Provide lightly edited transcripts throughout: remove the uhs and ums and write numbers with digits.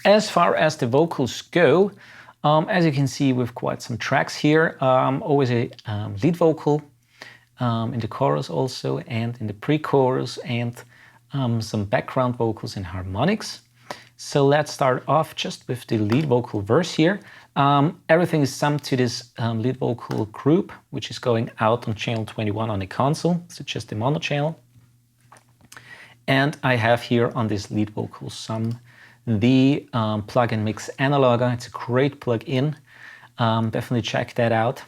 As far as the vocals go, as you can see, we've quite some tracks here. Always a lead vocal in the chorus also, and in the pre-chorus, and some background vocals and harmonics. So let's start off just with the lead vocal verse here. Everything is summed to this lead vocal group, which is going out on channel 21 on the console, so just the mono channel. And I have here on this lead vocal sum the plugin Mix Analoga. It's a great plugin. Definitely check that out.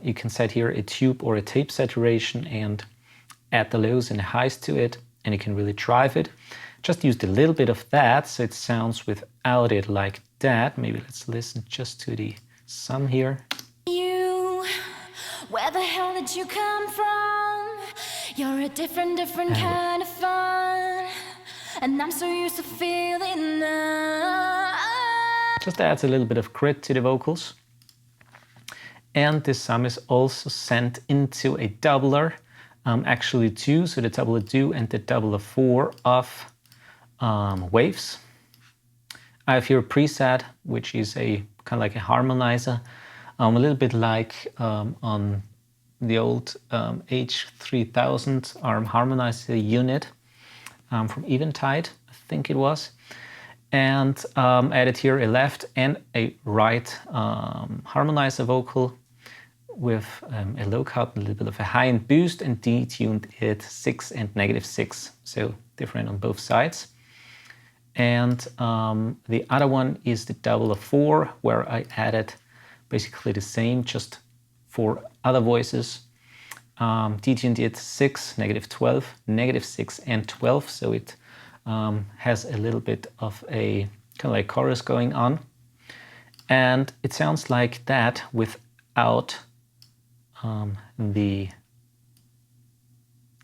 You can set here a tube or a tape saturation and add the lows and the highs to it, and you can really drive it. Just used a little bit of that, so it sounds without it like that. Maybe let's listen just to the sum here. You, where the hell did you come from? You're a different kind of fun, and I'm so used to feeling love. Just adds a little bit of grit to the vocals. And this sum is also sent into a doubler, actually two, so the doubler do and the doubler 4 of waves. I have here a preset, which is a kind of like a harmonizer, a little bit like on the old H3000 ARM harmonizer unit from Eventide, I think it was. And added here a left and a right harmonizer vocal with a low cut, a little bit of a high end boost, and detuned it 6 and -6, so different on both sides. And the other one is the doubler 4, where I added basically the same, just 4 other voices. Detuned it 6, -12, -6, and 12, so it has a little bit of a kind of like chorus going on. And it sounds like that without the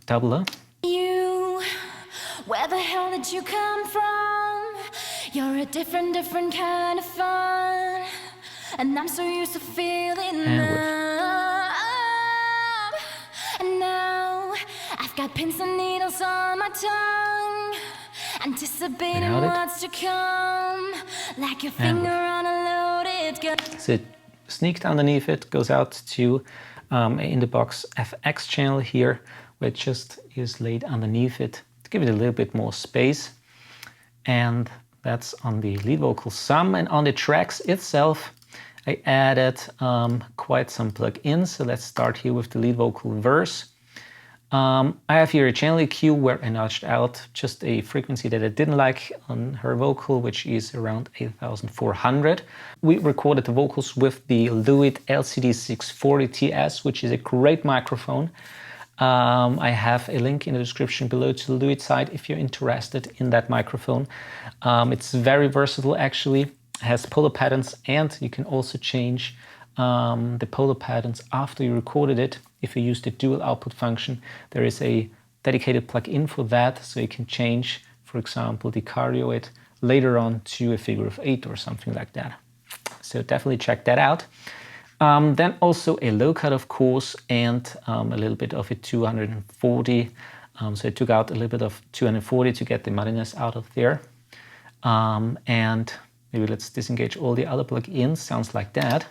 doubler. You, where the hell did you come from? You're a different kind of fun, and I'm so used to feeling love. And now I've got pins and needles on my tongue, anticipating what's to come, like your finger on a loaded gun. So it sneaked underneath it, goes out to in the box FX channel here, where it just is laid underneath it to give it a little bit more space. And that's on the lead vocal sum. And on the tracks itself, I added quite some plugins. So let's start here with the lead vocal verse. I have here a channel EQ where I notched out just a frequency that I didn't like on her vocal, which is around 8,400. We recorded the vocals with the Lewitt LCD640 TS, which is a great microphone. I have a link in the description below to the Lewitt site if you're interested in that microphone. It's very versatile actually. It has polar patterns, and you can also change the polar patterns after you recorded it. If you use the dual output function, there is a dedicated plugin for that, so you can change, for example, decario it later on to a figure of 8 or something like that. So definitely check that out. Then also a low cut, of course, and a little bit of a 240. So I took out a little bit of 240 to get the muddiness out of there. And maybe let's disengage all the other plugins. Sounds like that.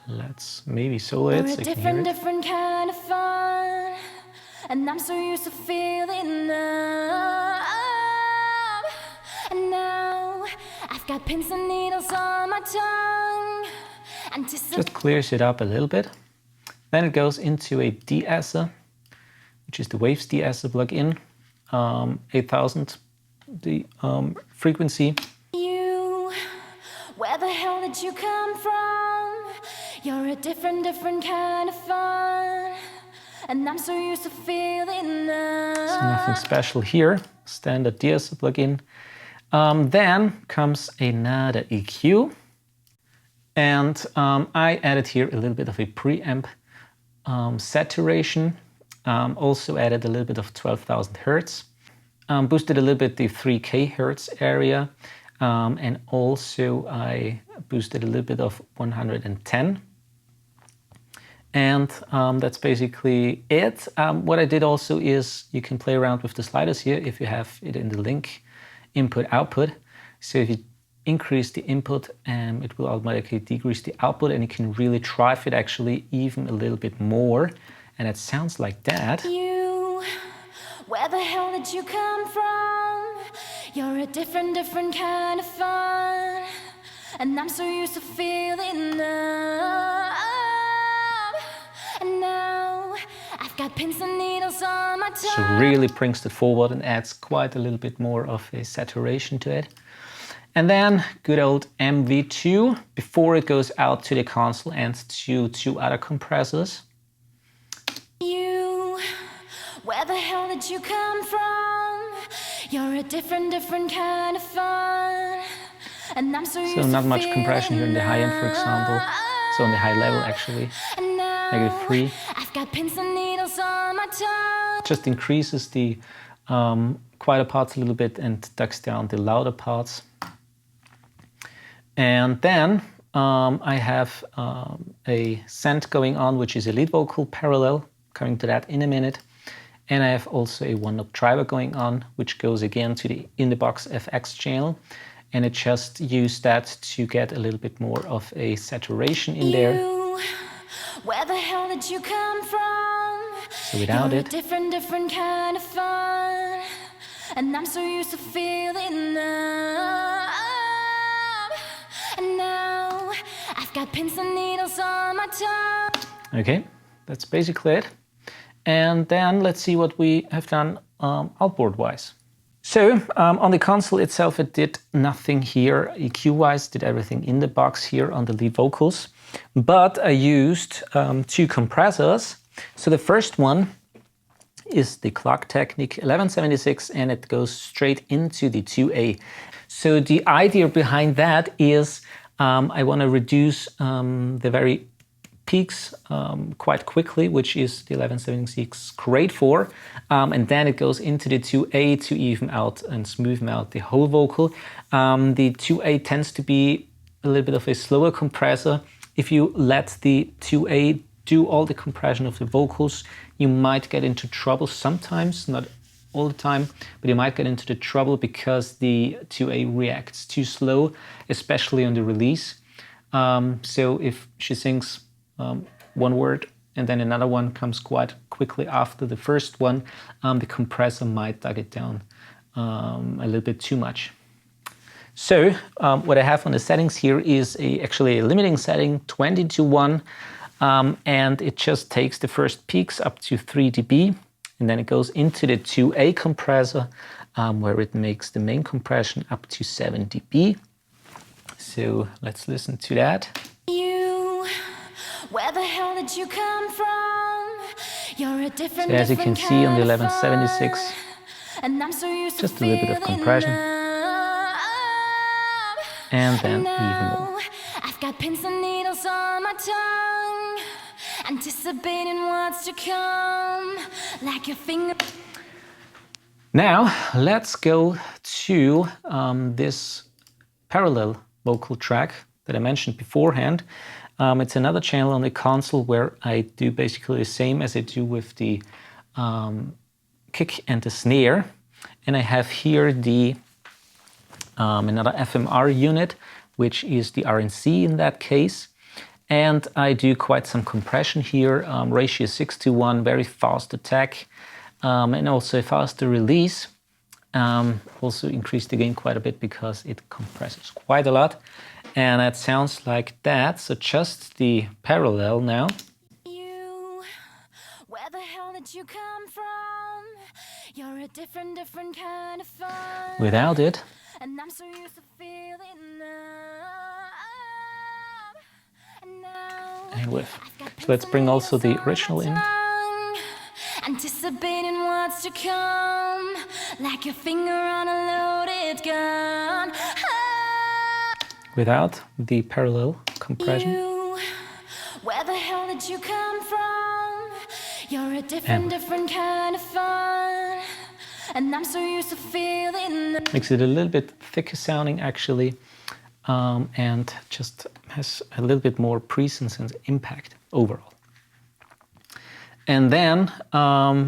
Let's maybe solo it. We're a different kind of fun, and I'm so used to feeling love. And now I've got pins and needles on my tongue. Just clears it up a little bit. Then it goes into a de-esser, which is the Waves de-esser plugin, 8000 the frequency. You, where the hell did you come from? You're a different kind of fun, and I'm so used to feeling love. So nothing special here, standard de-esser plugin. Then comes another EQ, and I added here a little bit of a preamp saturation. Also added a little bit of 12,000 hertz. Boosted a little bit the 3K hertz area, and also I boosted a little bit of 110. And that's basically it. What I did also is you can play around with the sliders here if you have it in the link input-output. So if you increase the input, it will automatically decrease the output, and you can really drive it actually even a little bit more. And it sounds like that. You, where the hell did you come from? You're a different kind of fun, and I'm so used to feeling numb. And now I've got pins and needles on my tongue. So really brings it forward and adds quite a little bit more of a saturation to it. And then good old MV2 before it goes out to the console and to two other compressors. You, where the hell did you come from? You're a different kind of fun, and I'm so used to not much compression here in the high end, for example. So on the high level actually, -3. I've got pins and needles on my tongue. Just increases the quieter parts a little bit and ducks down the louder parts. And then I have a send going on, which is a lead vocal parallel, coming to that in a minute. And I have also a one-knob driver going on, which goes again to the in-the-box FX channel. And it just used that to get a little bit more of a saturation in there. Where the hell did you come from? So without it, different kind of fun, and I'm so used to feeling numb. And now I've got pins and needles on my tongue. Okay, that's basically it. And then let's see what we have done outboard-wise. So on the console itself, it did nothing here. EQ-wise, did everything in the box here on the lead vocals. But I used two compressors. So the first one is the Clock Technique 1176, and it goes straight into the 2A. So the idea behind that is I want to reduce the very peaks quite quickly, which is the 1176 great for, and then it goes into the 2A to even out and smoothen out the whole vocal. The 2A tends to be a little bit of a slower compressor. If you let the 2A do all the compression of the vocals, you might get into trouble sometimes, not all the time, but you might get into the trouble because the 2A reacts too slow, especially on the release. So if she sings one word and then another one comes quite quickly after the first one, the compressor might dug it down a little bit too much. So what I have on the settings here is actually a limiting setting, 20:1, and it just takes the first peaks up to 3 dB, and then it goes into the 2A compressor where it makes the main compression up to 7 dB. So let's listen to that. Where the hell did you come from? You're a different, so as you can see on the 1176, and I'm so used just to a little bit of compression, and then even more. I've got pins and needles on my tongue, anticipating what's to come, like your finger. Now let's go to this parallel vocal track that I mentioned beforehand. It's another channel on the console where I do basically the same as I do with the kick and the snare. And I have here the another FMR unit, which is the RNC in that case. And I do quite some compression here, ratio 6:1, very fast attack, and also a faster release. Also increase the gain quite a bit because it compresses quite a lot. And it sounds like that. So just the parallel now. Where the hell did you come from? You're a different kind of fun. Without it. And I'm so used to feeling numb. And with. So let's bring also the original in. Anticipating what's to come, like your finger on a loaded gun. Without the parallel compression. Where the hell did you come from? You're a different kind of fun, and I'm so used to feeling. Makes it a little bit thicker sounding actually, and just has a little bit more presence and impact overall. And then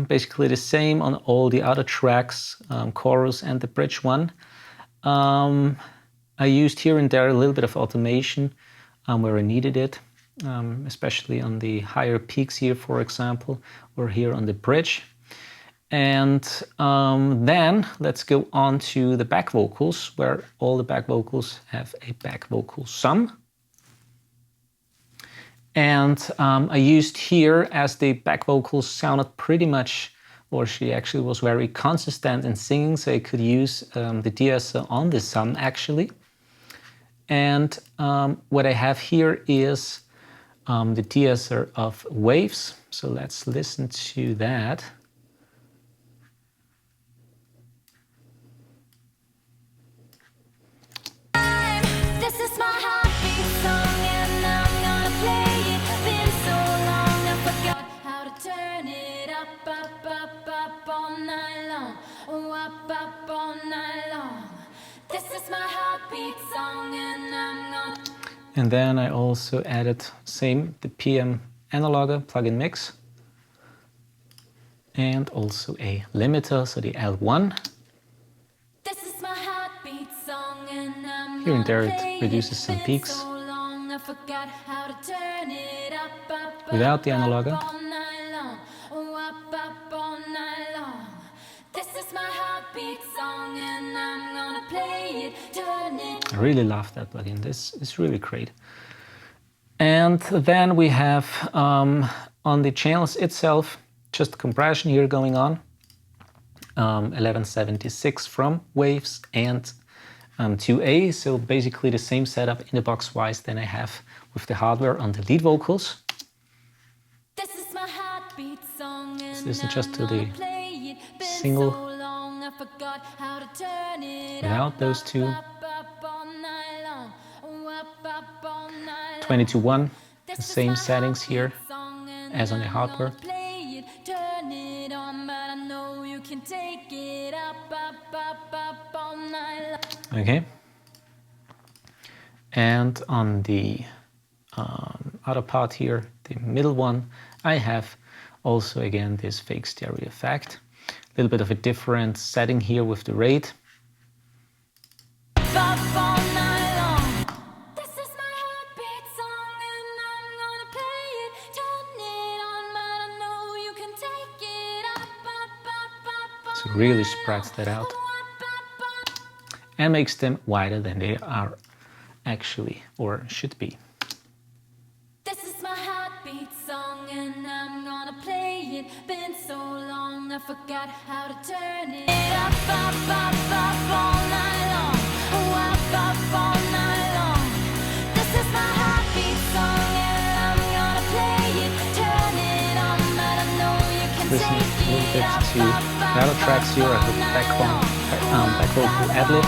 basically the same on all the other tracks, chorus and the bridge one. I used here and there a little bit of automation where I needed it, especially on the higher peaks here, for example, or here on the bridge. And then let's go on to the back vocals, where all the back vocals have a back vocal sum. And I used here, as the back vocals sounded pretty much, or she actually was very consistent in singing, so I could use the de-esser on the sum actually. And what I have here is the de-esser of waves. So let's listen to that. This is my heartbeat song and I'm gonna play it. Been so long I forgot how to turn it up, up, up, up all night long. Oh, up, up all night long. This is my heartbeat song and I'm gonna... And then I also added the PM analoger plugin mix. And also a limiter, so the L1. This is my heartbeat song and I'm Here and there gonna it reduces some play it. peaks. So long I forgot how to turn it up, up, Without the up, analoger. up all night long. Oh, up, up all night long. This is my heartbeat song and I'm gonna play it, turn it. I really love that plugin. This is really great. And then we have on the channels itself, just compression here going on. 1176 from Waves and 2A. So basically the same setup in the box wise than I have with the hardware on the lead vocals. This is my heartbeat song and Let's listen just to the single without those two. 22.1, the same settings here as on the hardware. Okay. And on the other part here, the middle one, I have also again this fake stereo effect. A little bit of a different setting here with the rate. So really spreads that out and makes them wider than they are actually or should be. This is my heartbeat song and I'm gonna play it. Been so long I forgot how to turn it up, up, up, up all night long. Oh, up, up all night long. This is my heartbeat song and I'm gonna play it. Turn it on, but I know you can Listen take a little it bit up, to up, the other tracks here. I have back vocal ad-lib.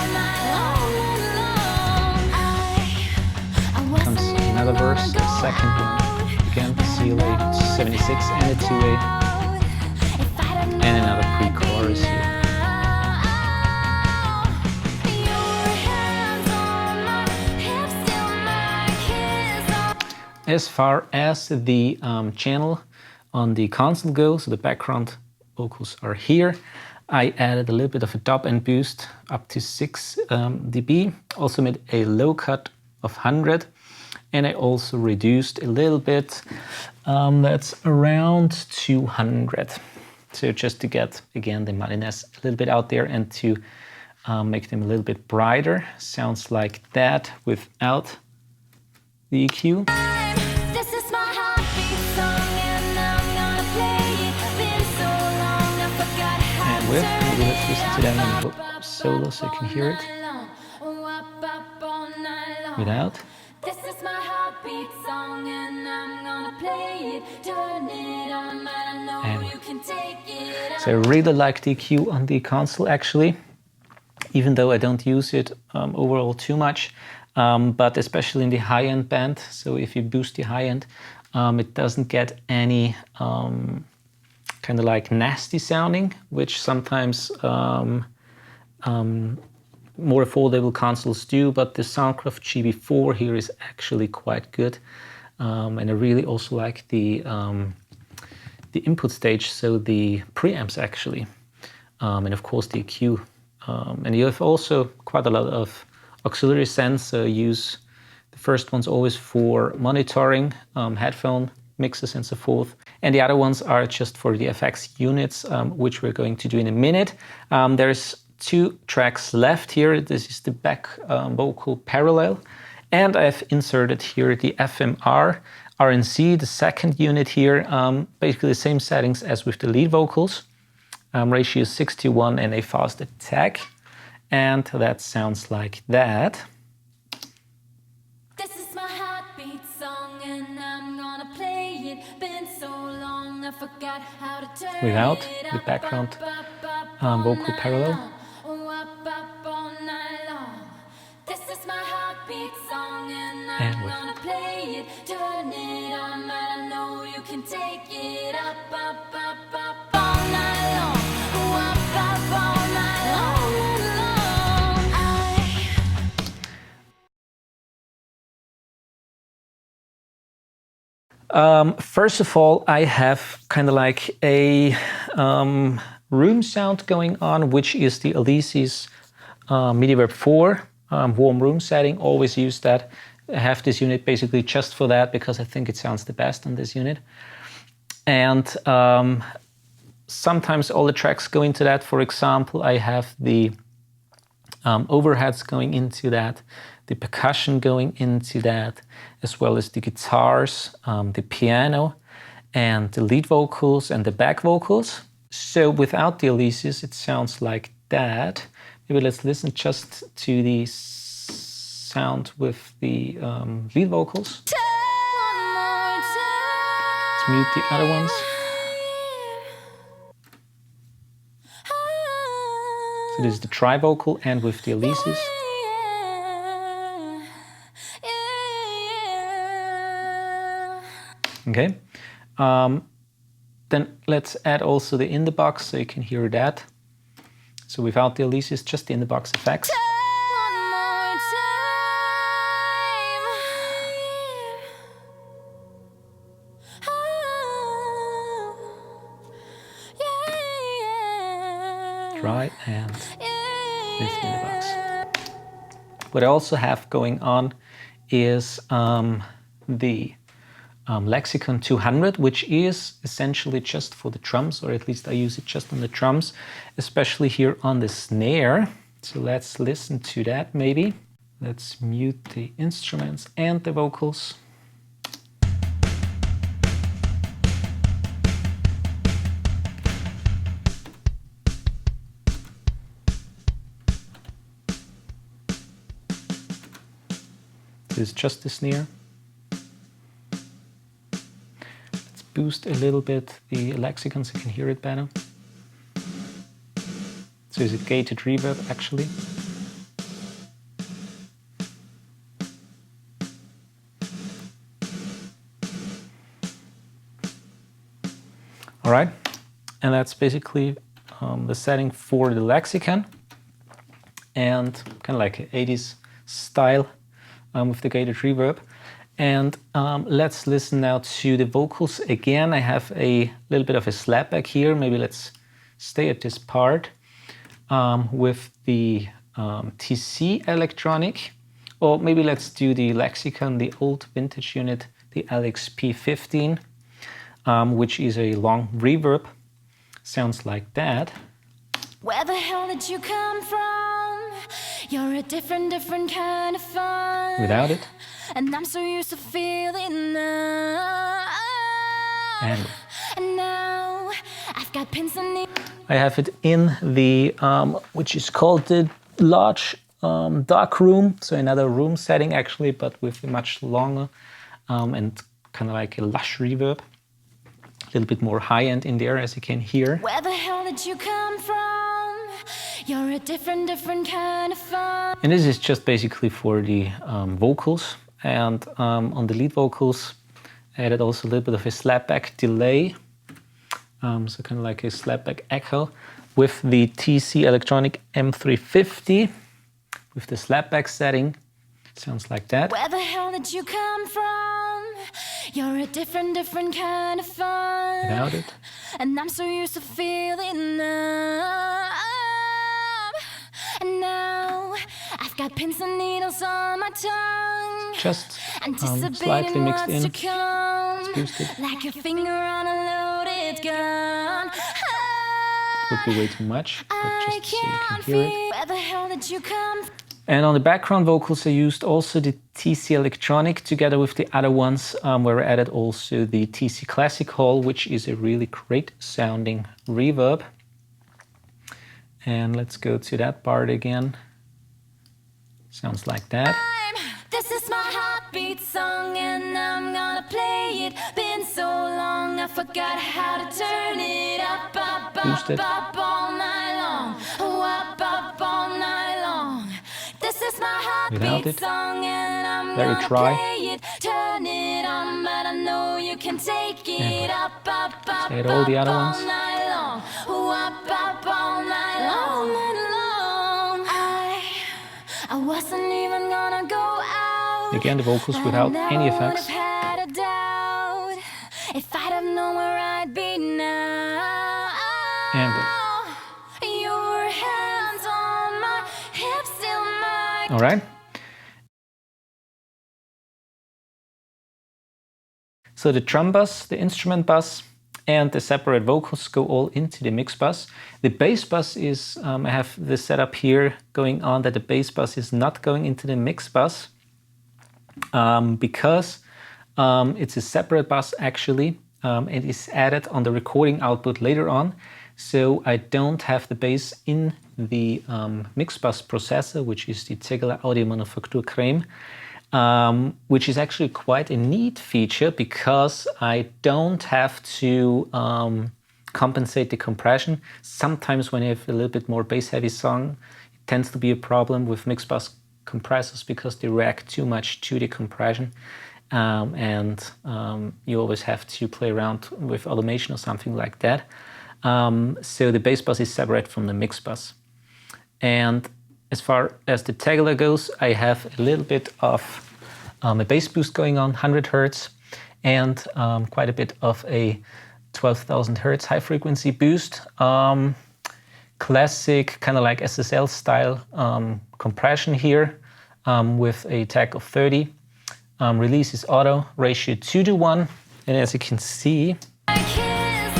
Comes another verse, the second one. Again, CLA 76 and a 2A. And another pre-chorus here. As far as the channel on the console goes, so the background vocals are here. I added a little bit of a top end boost up to 6 dB. Also made a low cut of 100. And I also reduced a little bit, that's around 200. So just to get, again, the muddiness a little bit out there and to make them a little bit brighter. Sounds like that without the EQ. This is my heartbeat song and I'm gonna play it. Been so long I forgot how And with, maybe let's listen to them in the solo so you can hear it. Without. This is my heartbeat song and I'm gonna play it. Turn it on, but I know you can take it. So I really like the EQ on the console actually, even though I don't use it overall too much, but especially in the high-end band. So if you boost the high-end, it doesn't get any kind of like nasty sounding, which sometimes more affordable consoles do, but the Soundcraft GB4 here is actually quite good. And I really also like the input stage, so the preamps actually. And of course the EQ And you have also quite a lot of auxiliary sends. So use the first one's always for monitoring, headphone mixes and so forth. And the other ones are just for the FX units, which we're going to do in a minute. There's 2 tracks left here. This is the back vocal parallel. And I've inserted here the FMR RNC, the second unit here, basically the same settings as with the lead vocals. Ratio 6:1 and a fast attack. And that sounds like that. This is my heartbeat song and I'm gonna play it. Been so long I forgot how to turn Without it the up, background all vocal night parallel. long. Oh, up all night long. This is my heartbeat song and I'm gonna play it. Turn it on, but I know you can take it up all night long. Oh, up all night long. First of all, I have kind of like a room sound going on, which is the Alesis MIDI 4 warm room setting. Always use that. I have this unit basically just for that because I think it sounds the best on this unit. And sometimes all the tracks go into that. For example, I have the overheads going into that, the percussion going into that, as well as the guitars, the piano, and the lead vocals and the back vocals. So without the Alesis, it sounds like that. Maybe let's listen just to the sound with the lead vocals. Let's mute the other ones. So this is the tri-vocal and with the Alesis. Okay. Then let's add also the in the box so you can hear that. So without the Alesis, just the in the box effects. Try and this in the box. What I also have going on is the Lexicon 200, which is essentially just for the drums, or at least I use it just on the drums, especially here on the snare. So let's listen to that maybe. Let's mute the instruments and the vocals. This is just the snare. Let's boost a little bit the Lexicon so you can hear it better. So is it gated reverb actually? All right, and that's basically the setting for the Lexicon, and kind of like an 80s style with the gated reverb. And let's listen now to the vocals again. I have a little bit of a slapback here. Maybe let's stay at this part with the TC electronic, or maybe let's do the Lexicon, the old vintage unit, the LXP15, which is a long reverb. Sounds like that. Where the hell did you come from? You're a different kind of fun. Without it. And I'm so used to feeling numb. And now I've got pins and needles. I have it in the, which is called the large dark room. So another room setting actually, but with a much longer and kind of like a lush reverb. A little bit more high end in there, as you can hear. Where the hell did you come from? You're a different kind of fun. And this is just basically for the vocals. And on the lead vocals, I added also a little bit of a slapback delay. So kind of like a slapback echo with the TC Electronic M350 with the slapback setting. Sounds like that. Where the hell did you come from? You're a different kind of fun. Without it. And I'm so used to feeling numb. got pins and needles on my tongue. Just slightly mixed in. It's boosted. Like your finger on a loaded gun. Would be way too much, but just so you can hear it. Where the hell did you come? And on the background vocals, I used also the TC Electronic together with the other ones, where I added also the TC Classic Hall, which is a really great sounding reverb. And let's go to that part again. Sounds like that. This is my heartbeat song and I'm gonna play it. Been so long I forgot how to turn it up, up, Boosted. up all night long. Oh, up all night long. This is my heartbeat song and I'm very gonna dry. play it. Turn it on, but I know you can take it up, Say it all the other ones. all night long. Oh, up all night long. I wasn't even gonna go out. Again, the vocals without any effects. Had a doubt if I'd have known where I'd be now. And Your hands on my hips, still my. all right. So the drum bus, the instrument bus, and the separate vocals go all into the mix bus. The bass bus is, I have this setup here going on that the bass bus is not going into the mix bus because it's a separate bus actually. It is added on the recording output later on. So I don't have the bass in the mix bus processor, which is the Tegeler Audio Manufaktur Creme. Which is actually quite a neat feature because I don't have to compensate the compression. Sometimes when you have a little bit more bass heavy song, it tends to be a problem with Mixbus compressors because they react too much to the compression. You always have to play around with automation or something like that. So the bass bus is separate from the mix bus. And as far as the Tegeler goes, I have a little bit of a bass boost going on, 100 Hertz, and quite a bit of a 12,000 Hertz high frequency boost. Classic, kind of like SSL style compression here with a tag of 30. Release is auto, ratio 2:1, and as you can see, I have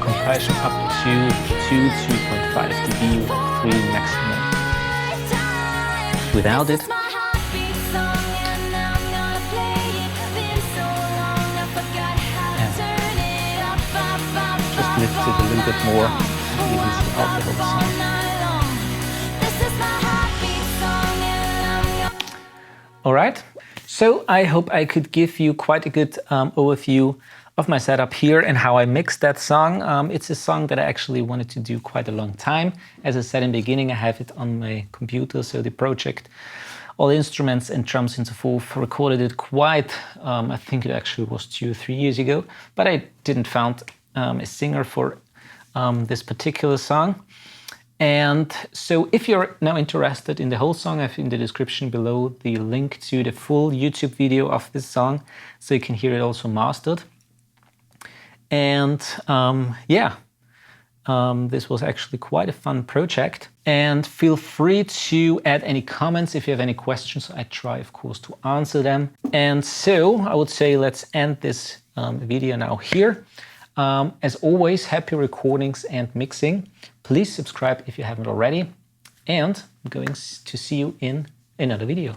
compression up to 2.5 dB with 3 maximum. Without it, just lift it a little bit more, evens out the whole song. All right, so I hope I could give you quite a good overview of my setup here and how I mixed that song. It's a song that I actually wanted to do quite a long time. As I said in the beginning, I have it on my computer, so the project, all instruments and drums and so forth, recorded it quite, I think it actually was 2 or 3 years ago, but I didn't found a singer for this particular song. And so if you're now interested in the whole song, I have in the description below the link to the full YouTube video of this song, so you can hear it also mastered. And this was actually quite a fun project. And feel free to add any comments if you have any questions. I try, of course, to answer them. And so I would say let's end this video now here. As always, happy recordings and mixing. Please subscribe if you haven't already. And I'm going to see you in another video.